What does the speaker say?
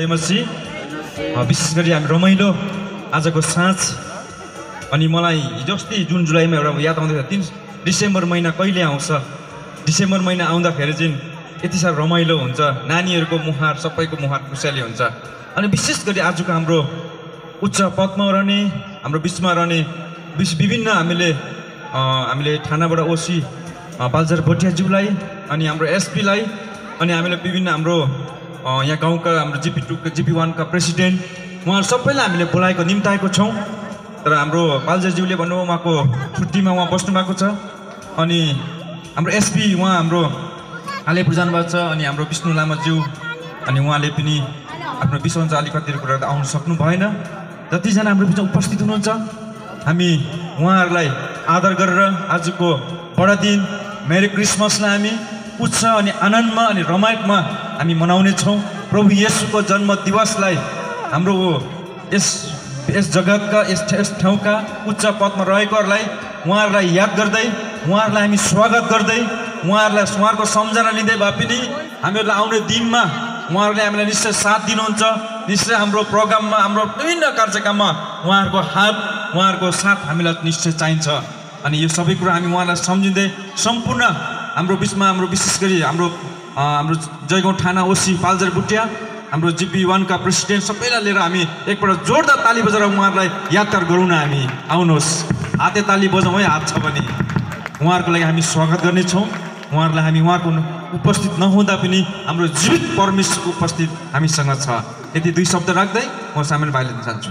विशेष गरी हामी रमाइलो आजको साँझ अनि मलाई हिजो अस्ति जुन जुलाईमा एउटा याद आउँदैछ 3 डिसेम्बर महिना कहिले आउँछ। डिसेम्बर महिना आउँदाखेरि चाहिँ यति साह्रो रमाइलो हुन्छ, नानीहरूको मुहार सबैको मुहार खुसियाली हुन्छ। अनि विशेष गरी आजको हाम्रो उच्च पदमा रहने हाम्रो बिचमा रहने विभिन्न हामीले थानाबाट ओसी बालजर भोटियाज्यूलाई अनि हाम्रो एसपीलाई अनि हामीले विभिन्न हाम्रो यहाँ गाउँका हाम्रो जिपी2 जिपी1 का प्रेसिडेन्ट उहाँहरू सबैलाई हामीले बोलाएको निम्ताएको छौँ। तर हाम्रो बालजरज्यूले भन्नुभयो उहाँको छुट्टीमा उहाँ बस्नु भएको छ अनि हाम्रो एसपी उहाँ हाम्रो आलेपुर जानुभएको छ अनि हाम्रो विष्णु लामाज्यू अनि उहाँले पनि आफ्नो विषयमा अलिकति कुरा आउन सक्नु भएन। जतिजना हाम्रो बिचमा उपस्थित हुनुहुन्छ हामी उहाँहरूलाई आदर गरेर आजको बडादिन मेरी क्रिसमसलाई हामी उत्साह अनि आनन्दमा अनि रमाइलोमा हामी मनाउने छौँ। प्रभु येशूको जन्म दिवसलाई हाम्रो यस जगतका यस ठाउँका उच्च पदमा रहेकोहरूलाई उहाँहरूलाई याद गर्दै उहाँहरूलाई हामी स्वागत गर्दै उहाँहरूको सम्झना लिँदै भए पनि हामीहरूलाई आउने दिनमा उहाँहरूले हामीलाई निश्चय साथ दिनुहुन्छ। निश्चय हाम्रो प्रोग्राममा हाम्रो विभिन्न कार्यक्रममा उहाँहरूको हात उहाँहरूको साथ हामीलाई निश्चय चाहिन्छ। अनि यो सबै कुरा हामी उहाँलाई सम्झिँदै सम्पूर्ण हाम्रो बिचमा हाम्रो विशेष गरी हाम्रो जयगाउँ थाना ओसी बालजर भोटिया हाम्रो जिपी1 का प्रेसिडेन्ट सबैलाई लिएर हामी एकपल्ट जोरदार ताली बजाएर उहाँहरूलाई यादगार गरौँ न। हामी आउनुहोस्, हाते ताली बजाउँ है, हात छ भने उहाँहरूको लागि हामी स्वागत गर्नेछौँ। उहाँहरूलाई हामी उहाँको उपस्थित नहुँदा पनि हाम्रो जीवित परमेश्वरको उपस्थित हामीसँग छ। यति 2 शब्द राख्दै म सामेल भाइले चाहन्छु।